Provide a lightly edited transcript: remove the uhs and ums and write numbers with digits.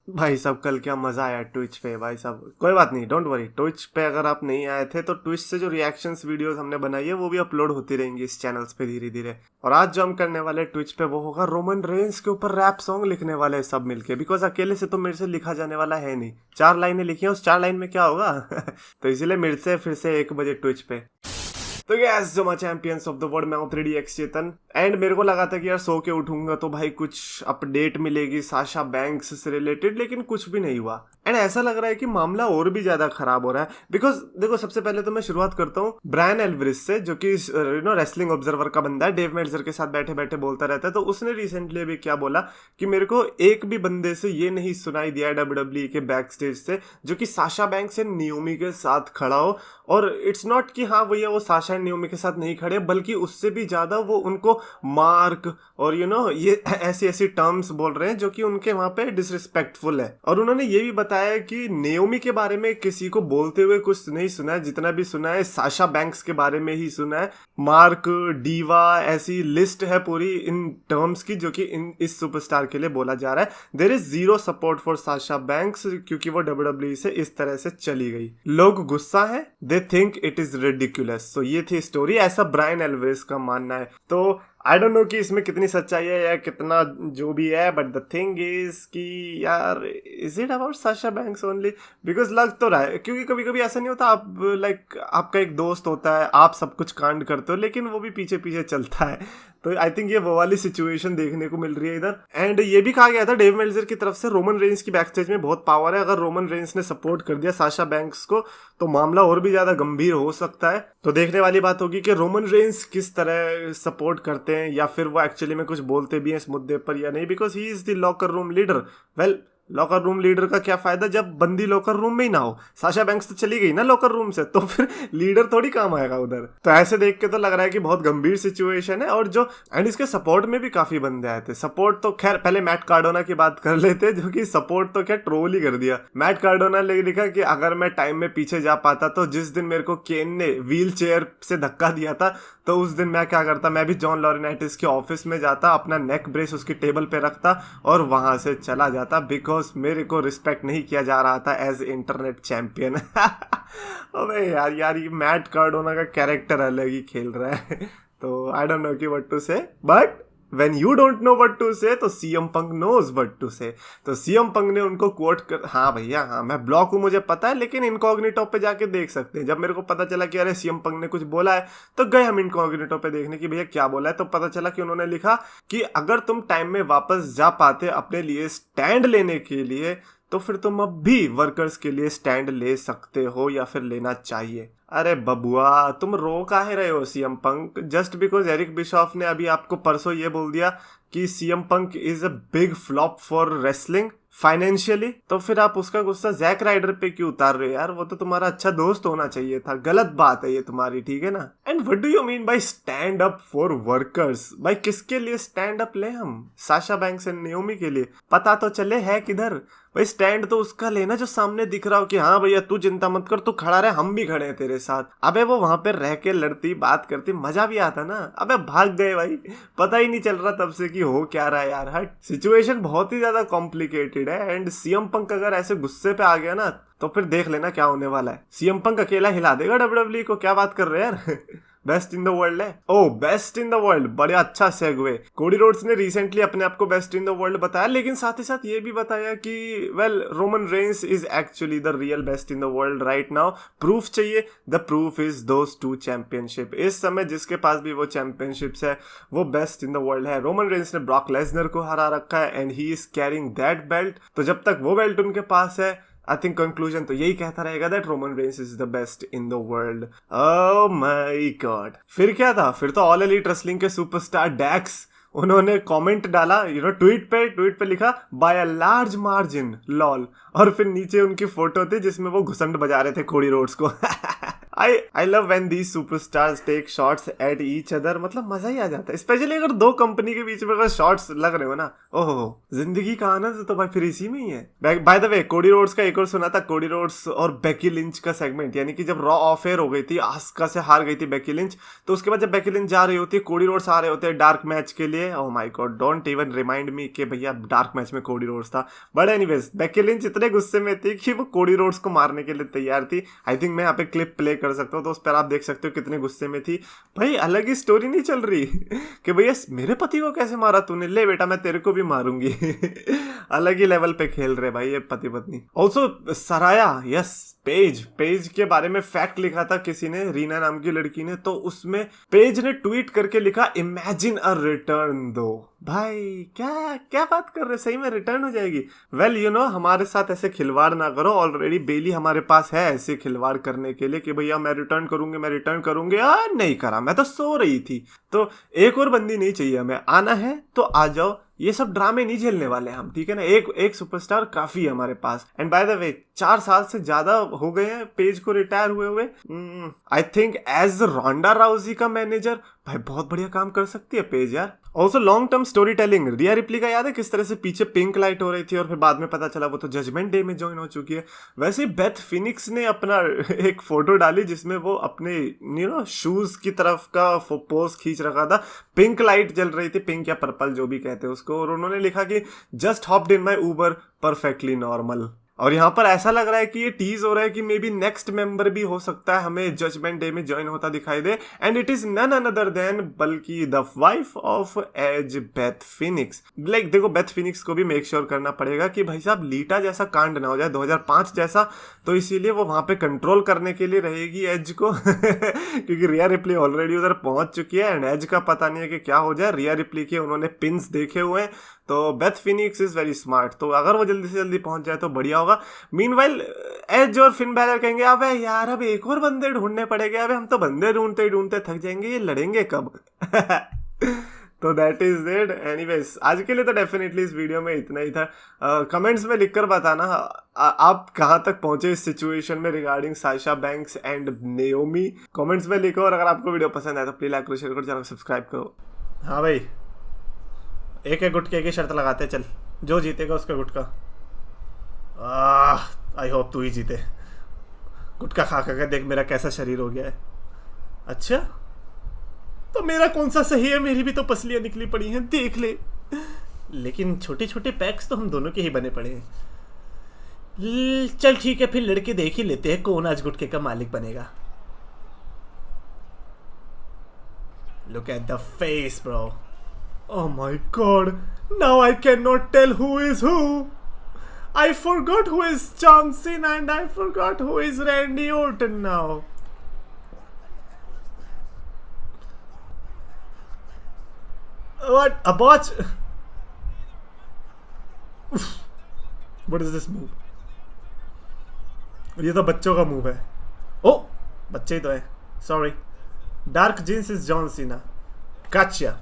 भाई साहब कल क्या मजा आया ट्विच पे। भाई साहब कोई बात नहीं, डोंट वरी। ट्विच पे अगर आप नहीं आए थे तो ट्विच से जो रिएक्शंस वीडियोस हमने बनाई है वो भी अपलोड होती रहेंगी इस चैनल्स पे धीरे धीरे। और आज जो हम करने वाले ट्विच पे वो होगा रोमन रेंस के ऊपर रैप सॉन्ग लिखने वाले हैं सब मिलके। बिकॉज अकेले से तो मेरे से लिखा जाने वाला है नहीं। 4 लाइनें लिखी हैं, उस 4 लाइन में क्या होगा। तो इसीलिए मेरे से फिर से 1 बजे ट्विच पे। तो गैस जो मैं चैंपियंस ऑफ द वर्ल्ड, मैं हूँ 3DX चेतन। एंड मेरे को लगा था कि यार सो के उठूंगा तो भाई कुछ अपडेट मिलेगी साशा बैंक्स से रिलेटेड, लेकिन कुछ भी नहीं हुआ। एंड ऐसा लग रहा है कि मामला और भी ज्यादा खराब हो रहा है। बिकॉज देखो, सबसे पहले तो मैं शुरुआत करता हूँ ब्रायन एल्वरिस से, जो कि रेसलिंग ऑब्जर्वर का बंदा है, डेव मेल्जर के साथ बैठे बैठे बोलता रहता है। तो उसने रिसेंटली भी क्या बोला कि मेरे को एक भी बंदे से ये नहीं सुनाई दिया WWE के बैक स्टेज से जो कि साशा बैंक्स एंड नियोमी के साथ खड़ा हो। और इट्स नॉट कि हाँ भैया वो साशा एंड नियोमी के साथ नहीं खड़े, बल्कि उससे भी ज्यादा वो उनको मार्क और ये ऐसी ऐसी टर्म्स बोल रहे हैं जो कि उनके वहां पे डिसरिस्पेक्टफुल है। और उन्होंने ये भी बताया कि नियोमी के बारे में किसी को बोलते हुए कुछ नहीं सुना है, जितना भी सुना है साशा बैंक्स के बारे में ही सुना है। मार्क, डीवा, ऐसी लिस्ट है पूरी इन टर्म्स की जो कि इस सुपरस्टार के लिए बोला जा रहा है। There is zero support for Sasha Banks क्योंकि वो WWE से इस तरह से चली गई। लोग गुस्सा है, they think it is ridiculous. So ये थी स्टोरी, ऐसा ब्रायन एल्वेस का मानना है। तो आई डोंट नो कि इसमें कितनी सच्चाई है या कितना जो भी है, बट द थिंग इज कि यार is it about Sasha banks only? Because लग तो रहा है, क्योंकि कभी कभी ऐसा नहीं होता, आप लाइक आपका एक दोस्त होता है, आप सब कुछ कांड करते हो लेकिन वो भी पीछे पीछे चलता है। तो आई थिंक ये वो वाली सिचुएशन देखने को मिल रही है इधर। एंड ये भी कहा गया था डेव मेल्जर की तरफ से, रोमन रेंस की बैकस्टेज में बहुत पावर है। अगर रोमन रेंस ने सपोर्ट कर दिया साशा बैंक्स को तो मामला और भी ज्यादा गंभीर हो सकता है। तो देखने वाली बात होगी कि रोमन रेंस किस तरह सपोर्ट करते हैं या फिर वो एक्चुअली में कुछ बोलते भी हैं इस मुद्दे पर या नहीं। Because he is the locker room leader. Well, locker room leader का क्या फायदा जब बंदी लॉकर रूम में ही ना हो। साशा बैंक्स तो चली गई ना लॉकर रूम से, तो फिर लीडर थोड़ी काम आएगा उधर। तो ऐसे देख के तो लग रहा है कि बहुत गंभीर सिचुएशन है। और जो एंड इसके सपोर्ट में भी काफी बंदे आए थे। सपोर्ट तो खैर पहले मैट कार्डोना की बात कर लेते, जो कि सपोर्ट तो क्या ट्रोल ही कर दिया। मैट कार्डोना ने लिखा कि अगर मैं टाइम में पीछे जा पाता तो जिस दिन मेरे को केन ने व्हील चेयर से धक्का दिया था तो उस दिन मैं क्या करता, मैं भी जॉन लॉरेनाइटिस के ऑफिस में जाता, अपना नेक ब्रेस उसकी टेबल पे रखता और वहां से चला जाता, बिकॉज मेरे को रिस्पेक्ट नहीं किया जा रहा था एज इंटरनेट चैंपियन। अबे यार यार ये मैट कार्डोना का कैरेक्टर अलग ही खेल रहा है। तो आई डोंट नो कि व्हाट टू से, but when you don't know what to say तो CM Punk knows what to say। तो CM Punk ने उनको कोट कर, हाँ भैया हाँ मैं ब्लॉक हूँ मुझे पता है, लेकिन इनकॉग्निटो पे जाके देख सकते हैं। जब मेरे को पता चला कि अरे CM Punk ने कुछ बोला है तो गए हम इनकॉग्निटो पे देखने की भैया क्या बोला है। तो पता चला कि उन्होंने लिखा कि अगर तुम टाइम में वापस जा पाते अपने लिए स्टैंड लेने के लिए तो फिर तुम अब भी वर्कर्स के लिए स्टैंड ले सकते हो या फिर लेना चाहिए। अरे बबुआ तुम रो काहे रहे हो CM Punk? Just because Eric Bischoff ने अभी आपको परसों ये बोल दिया कि CM Punk is a big flop for wrestling financially, तो फिर आप उसका गुस्सा जैक राइडर पे क्यों उतार रहे हो यार? वो तो तुम्हारा अच्छा दोस्त होना चाहिए था। गलत बात है ये तुम्हारी, ठीक है ना? And what do you mean by stand up for workers? भाई किसके लिए स्टैंड अप ले हम? साशा बैंक्स एंड नियोमी के लिए? पता तो चले है किधर। भाई स्टैंड तो उसका लेना जो सामने दिख रहा हो कि हाँ भैया तू चिंता मत कर, तू खड़ा रहे, हम भी खड़े हैं तेरे साथ। अबे वो वहां पे रह के लड़ती बात करती मजा भी आता ना। अबे भाग गए भाई, पता ही नहीं चल रहा तब से कि हो क्या रहा है यार। हट, सिचुएशन बहुत ही ज्यादा कॉम्प्लिकेटेड है। एंड CM Punk अगर ऐसे गुस्से पे आ गया ना तो फिर देख लेना क्या होने वाला है। CM Punk अकेला हिला देगा WWE को। क्या बात कर रहे हैं यार? बेस्ट इन द वर्ल्ड है। ओ बेस्ट इन द वर्ल्ड, बड़ा अच्छा सेगवे। कोडी रोड्स ने रिसेंटली अपने आप को बेस्ट इन द वर्ल्ड बताया, लेकिन साथ ही साथ ये भी बताया कि well Roman Reigns is actually the real best in the world right now. Proof चाहिए, the proof is those 2 championship. इस समय जिसके पास भी वो चैंपियनशिप्स है वो बेस्ट इन द वर्ल्ड है। रोमन रेंस ने ब्रॉक लेसनर को हरा रखा है and he is carrying that belt. तो जब तक वो बेल्ट उनके पास है आई थिंक कंक्लूजन तो यही कहता रहेगा that Roman Reigns is the best in the world. Oh my god, फिर क्या था? फिर तो ऑल एलीट रेसलिंग के सुपरस्टार डैक्स, उन्होंने कमेंट डाला ट्वीट पे लिखा by a large margin lol, और फिर नीचे उनकी फोटो थी जिसमें वो घुसंड बजा रहे थे कोडी रोड्स को। I love when these superstars take shots at each other, मतलब मजा ही आ जाता है, स्पेशली अगर दो कंपनी के बीच में अगर शॉट्स लग रहे हो ना, ओहो जिंदगी का आनंद तो भाई फिर इसी में ही है। By the way Cody Rhodes का एक और सुना था, कोडी रोड्स और बेकी लिंच का सेगमेंट, यानी कि जब रॉ ऑफ एयर हो गई थी, आस्का से हार गई थी बेकी लिंच, तो उसके बाद जब बेकी लिंच जा रही होती है, कोडी रोड्स आ रहे होते हैं डार्क मैच के लिए। ओह my God, don't even remind me कि भैया डार्क मैच में कोडी रोड्स था। बट एनीवेज बेकी लिंच इतने गुस्से में थी कि वो कोडी रोड्स को मारने के लिए तैयार थी। आई थिंक मैं यहाँ पे क्लिप प्ले कर सकता हूँ, तो उस पर आप देख सकते हो कितने गुस्से में थी। भाई अलग ही स्टोरी नहीं चल रही कि भैया मेरे पति को कैसे मारा तूने, ले बेटा मैं तेरे को भी मारूंगी अलग ही लेवल पे खेल रहे भाई ये पति पत्नी। ऑल्सो सराया, यस पेज के बारे में फैक्ट लिखा था किसी ने, रीना नाम की लड़की ने, तो उसमें पेज ने ट्वीट करके लिखा इमेजिन अ रिटर्न दो। भाई क्या बात कर रहे, सही में रिटर्न हो जाएगी। वेल यू नो हमारे साथ ऐसे खिलवाड़ ना करो, ऑलरेडी बेली हमारे पास है ऐसे खिलवाड़ करने के लिए कि भैया मैं रिटर्न करूंगे। नहीं करा, मैं तो सो रही थी। तो एक और बंदी नहीं चाहिए हमें, आना है तो आ जाओ, ये सब ड्रामे नहीं झेलने वाले हम, ठीक है ना। एक सुपरस्टार काफी है हमारे पास। एंड बाय द वे 4 साल से ज्यादा हो गए हैं पेज को रिटायर हुए। आई थिंक एज रोंडा राउजी का मैनेजर भाई बहुत बढ़िया काम कर सकती है पेज यार। Also long term story telling, रिया रिप्ली का याद है किस तरह से पीछे पिंक लाइट हो रही थी और फिर बाद में पता चला वो तो जजमेंट डे में ज्वाइन हो चुकी है। वैसे बेथ फिनिक्स ने अपना एक फोटो डाली जिसमें वो अपने यू नो शूज की तरफ का पोज खींच रखा था, पिंक लाइट जल रही थी, पिंक या पर्पल जो भी कहते हैं उसको, और उन्होंने लिखा कि जस्ट हॉप्ड इन माई उबर परफेक्टली नॉर्मल। और यहाँ पर ऐसा लग रहा है कि ये टीज हो रहा है कि मे बी नेक्स्ट मेंबर भी हो सकता है हमें जजमेंट डे में ज्वाइन होता दिखाई दे, and it is none other than बल्कि the wife of Edge Beth Phoenix. Like देखो बेथ फिनिक्स को भी मेक श्योर करना पड़ेगा कि भाई साहब लीटा जैसा कांड ना हो जाए 2005 जैसा, तो इसीलिए वो वहां पे कंट्रोल करने के लिए रहेगी एज को क्योंकि रिया रिप्ली ऑलरेडी उधर पहुंच चुकी है एंड एज का पता नहीं है कि क्या हो जाए। रिया रिप्ली के उन्होंने पिंस देखे हुए हैं, तो Beth Phoenix is very smart, तो अगर वो जल्दी से जल्दी पहुंच जाए तो बढ़िया होगा। मीनवाइल एज और फिन बैलर कहेंगे अबे यार अब एक और बंदे ढूंढने पड़ेंगे, अबे हम तो बंदे ढूंढते थक जाएंगे, ये लड़ेंगे कब तो दैट इज इट। एनीवेज आज के लिए तो डेफिनेटली इस वीडियो में इतना ही था। कमेंट्स में लिखकर बताना आप कहाँ तक पहुंचे इस सिचुएशन में regarding Saisha banks and Naomi. Comments में लिखो, और अगर आपको वीडियो पसंद आए तो प्लीज लाइक करो, शेयर करो, चैनल सब्सक्राइब करो। हाँ भाई एक गुटके की शर्त लगाते, चल जो जीतेगा उसका गुटका। आई होप तू ही जीते। गुटका खा कर देख मेरा कैसा शरीर हो गया है। अच्छा तो मेरा कौन सा सही है, मेरी भी तो पसलियां निकली पड़ी हैं, देख ले। लेकिन छोटे छोटे पैक्स तो हम दोनों के ही बने पड़े हैं। चल ठीक है फिर लड़के देख ही लेते हैं कौन आज गुटके का मालिक बनेगा। Look at the face bro. Oh my god, now I cannot tell who is who. I forgot who is John Cena and I forgot who is Randy Orton now. What? A botch? What is this move? ये तो बच्चों का move है। ओ बच्चे ही तो है, sorry. Dark jeans is John Cena. Gotcha.